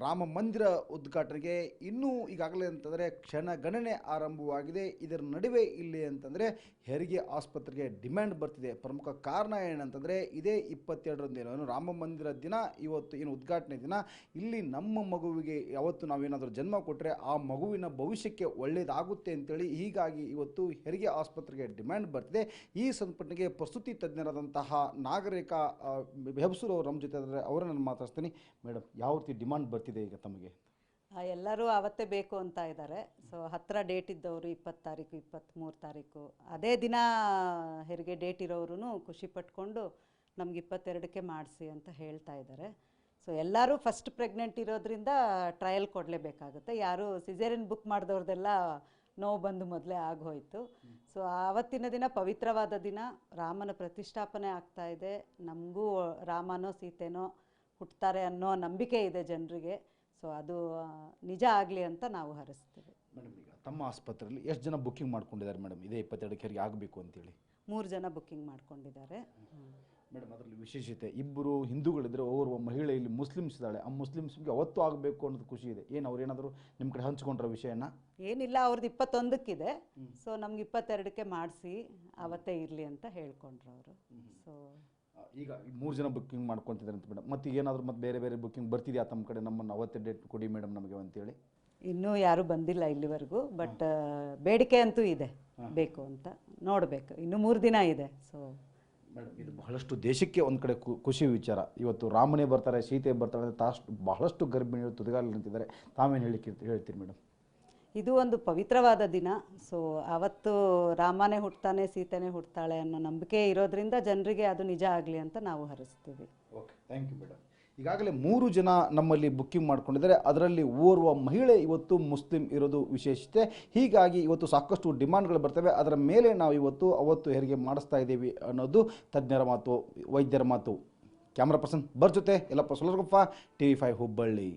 ರಾಮ ಮಂದಿರ ಉದ್ಘಾಟನೆಗೆ ಇನ್ನೂ ಈಗಾಗಲೇ ಅಂತಂದರೆ ಕ್ಷಣಗಣನೆ ಆರಂಭವಾಗಿದೆ. ಇದರ ನಡುವೆ ಇಲ್ಲಿ ಅಂತಂದರೆ ಹೆರಿಗೆ ಆಸ್ಪತ್ರೆಗೆ ಡಿಮ್ಯಾಂಡ್ ಬರ್ತಿದೆ. ಪ್ರಮುಖ ಕಾರಣ ಏನಂತಂದರೆ ಇದೇ 22ರಂದು ರಾಮ ಮಂದಿರ ದಿನ, ಇವತ್ತು ಏನು ಉದ್ಘಾಟನೆ ದಿನ, ಇಲ್ಲಿ ನಮ್ಮ ಮಗುವಿಗೆ ಯಾವತ್ತು ನಾವೇನಾದರೂ ಜನ್ಮ ಕೊಟ್ಟರೆ ಆ ಮಗುವಿನ ಭವಿಷ್ಯಕ್ಕೆ ಒಳ್ಳೆಯದಾಗುತ್ತೆ ಅಂತೇಳಿ ಹೀಗಾಗಿ ಇವತ್ತು ಹೆರಿಗೆ ಆಸ್ಪತ್ರೆಗೆ ಡಿಮ್ಯಾಂಡ್ ಬರ್ತಿದೆ. ಈ ಸಂದರ್ಭಕ್ಕೆ ಪ್ರಸ್ತುತಿ ತಜ್ಞರಾದಂತಹ ನಾಗರಿಕ ಹೆಬ್ಸೂರು ಅವರು ನಮ್ಮ ಜೊತೆ ಇದ್ದಾರೆ. ಅವರನ್ನು ಮಾತಾಡ್ತೀನಿ. ಮೇಡಮ್, ಯಾವ ರೀತಿ ಡಿಮ್ಯಾಂಡ್ ಬರ್ತಿದೆ ಈಗ ತಮಗೆ? ಎಲ್ಲರೂ ಅವತ್ತೇ ಬೇಕು ಅಂತ ಇದ್ದಾರೆ. ಸೊ ಹತ್ತಿರ ಡೇಟ್ ಇದ್ದವರು 20 ತಾರೀಕು 23 ತಾರೀಕು ಅದೇ ದಿನ ಹೆರಿಗೆ ಡೇಟ್ ಇರೋರು ಖುಷಿ ಪಟ್ಕೊಂಡು ನಮ್ಗೆ 22ಕ್ಕೆ ಮಾಡಿಸಿ ಅಂತ ಹೇಳ್ತಾ ಇದ್ದಾರೆ. ಸೊ ಎಲ್ಲರೂ ಫಸ್ಟ್ ಪ್ರೆಗ್ನೆಂಟ್ ಇರೋದ್ರಿಂದ ಟ್ರಯಲ್ ಕೊಡಲೇಬೇಕಾಗುತ್ತೆ. ಯಾರು ಸಿಸೇರಿಯನ್ ಬುಕ್ ಮಾಡಿದವ್ರದ್ದೆಲ್ಲ ನೋವು ಬಂದು ಮೊದಲೇ ಆಗೋಯ್ತು. ಸೊ ಆವತ್ತಿನ ದಿನ ಪವಿತ್ರವಾದ ದಿನ, ರಾಮನ ಪ್ರತಿಷ್ಠಾಪನೆ ಆಗ್ತಾ ಇದೆ. ನಮಗೂ ರಾಮನೋ ಸೀತೆನೋ ಹುಟ್ಟುತ್ತಾರೆ ಅನ್ನೋ ನಂಬಿಕೆ ಇದೆ ಜನರಿಗೆ. ಸೊ ಅದು ನಿಜ ಆಗಲಿ ಅಂತ ನಾವು ಹರಿಸ್ತೀವಿ. ಮೇಡಮ್, ಈಗ ತಮ್ಮ ಆಸ್ಪತ್ರೆಯಲ್ಲಿ ಎಷ್ಟು ಜನ ಬುಕ್ಕಿಂಗ್ ಮಾಡ್ಕೊಂಡಿದ್ದಾರೆ ಮೇಡಮ್ ಇದೇ 22ಕ್ಕೆ ಹೆರಿಗೆ ಆಗಬೇಕು ಅಂತೇಳಿ? 3 ಜನ ಬುಕ್ಕಿಂಗ್ ಮಾಡ್ಕೊಂಡಿದ್ದಾರೆ. ಮೇಡಮ್, ಅದರಲ್ಲಿ ವಿಶೇಷತೆ, ಇಬ್ಬರು ಹಿಂದೂಗಳಿದ್ದರೆ ಓರ್ವ ಮಹಿಳೆ ಇಲ್ಲಿ ಮುಸ್ಲಿಮ್ಸ್ ಇದ್ದಾಳೆ. ಆ ಮುಸ್ಲಿಮ್ಸ್ಗೆ ಅವತ್ತು ಆಗಬೇಕು ಅನ್ನೋದು ಖುಷಿ ಇದೆ. ಏನು ಅವ್ರು ಏನಾದರೂ ನಿಮ್ಮ ಕಡೆ ಹಂಚ್ಕೊಂಡ್ರ ವಿಷಯನ? ಏನಿಲ್ಲ, ಅವ್ರದ್ದು 21ಕ್ಕಿದೆ. ಸೊ ನಮ್ಗೆ 22ಕ್ಕೆ ಮಾಡಿಸಿ ಅವತ್ತೇ ಇರಲಿ ಅಂತ ಹೇಳ್ಕೊಂಡ್ರು ಅವರು. ಸೊ ಈಗ 3 ಜನ ಬುಕ್ಕಿಂಗ್ ಮಾಡ್ಕೊತಿದ್ದಾರೆ ಅಂತ ಮೇಡಮ್. ಮತ್ತು ಏನಾದರೂ ಮತ್ತೆ ಬೇರೆ ಬೇರೆ ಬುಕ್ಕಿಂಗ್ ಬರ್ತಿದೆಯಾ ತಮ್ಮ ಕಡೆ? ನಮ್ಮನ್ನು ಅವತ್ತೇ ಡೇಟ್ ಕೊಡಿ ಮೇಡಮ್ ನಮಗೆ ಅಂತೇಳಿ. ಇನ್ನೂ ಯಾರೂ ಬಂದಿಲ್ಲ ಇಲ್ಲಿವರೆಗೂ. ಬಟ್ ಬೇಡಿಕೆ ಅಂತೂ ಇದೆ, ಬೇಕು ಅಂತ. ನೋಡಬೇಕು, ಇನ್ನೂ 3 ದಿನ ಇದೆ. ಸೊ ಮೇಡಮ್, ಇದು ಬಹಳಷ್ಟು ದೇಶಕ್ಕೆ ಒಂದು ಕಡೆ ಖುಷಿ ವಿಚಾರ. ಇವತ್ತು ರಾಮನೇ ಬರ್ತಾರೆ, ಸೀತೆ ಬರ್ತಾರೆ ಅಂತ ಬಹಳಷ್ಟು ಗರ್ಭಿಣಿಗಳು ತುದಿಗಾಲಲ್ಲಿ ನಿಂತಿದ್ದಾರೆ. ತಾವೇನು ಹೇಳ್ತೀರಿ ಮೇಡಮ್? ಇದು ಒಂದು ಪವಿತ್ರವಾದ ದಿನ. ಸೊ ಅವತ್ತು ರಾಮನೇ ಹುಟ್ಟುತ್ತಾನೆ, ಸೀತೆನೇ ಹುಟ್ಟುತ್ತಾಳೆ ಅನ್ನೋ ನಂಬಿಕೆ ಇರೋದ್ರಿಂದ ಜನರಿಗೆ ಅದು ನಿಜ ಆಗಲಿ ಅಂತ ನಾವು ಹರಿಸ್ತೀವಿ. Okay, thank you madam. ಈಗಾಗಲೇ 3 ಜನ ನಮ್ಮಲ್ಲಿ ಬುಕ್ಕಿಂಗ್ ಮಾಡ್ಕೊಂಡಿದ್ದಾರೆ. ಅದರಲ್ಲಿ ಓರ್ವ ಮಹಿಳೆ ಇವತ್ತು ಮುಸ್ಲಿಂ ಇರೋದು ವಿಶೇಷತೆ. ಹೀಗಾಗಿ ಇವತ್ತು ಸಾಕಷ್ಟು ಡಿಮಾಂಡ್ಗಳು ಬರ್ತವೆ. ಅದರ ಮೇಲೆ ನಾವು ಇವತ್ತು ಅವತ್ತು ಹೆರಿಗೆ ಮಾಡಿಸ್ತಾ ಇದ್ದೀವಿ ಅನ್ನೋದು ತಜ್ಞರ ಮಾತು, ವೈದ್ಯರ ಮಾತು. ಕ್ಯಾಮ್ರಾ ಪರ್ಸನ್ ಜೊತೆ ಯಲ್ಲಪ್ಪ ಸೊಲರ್ಗೊಪ್ಪ, TV5 ಹುಬ್ಬಳ್ಳಿ.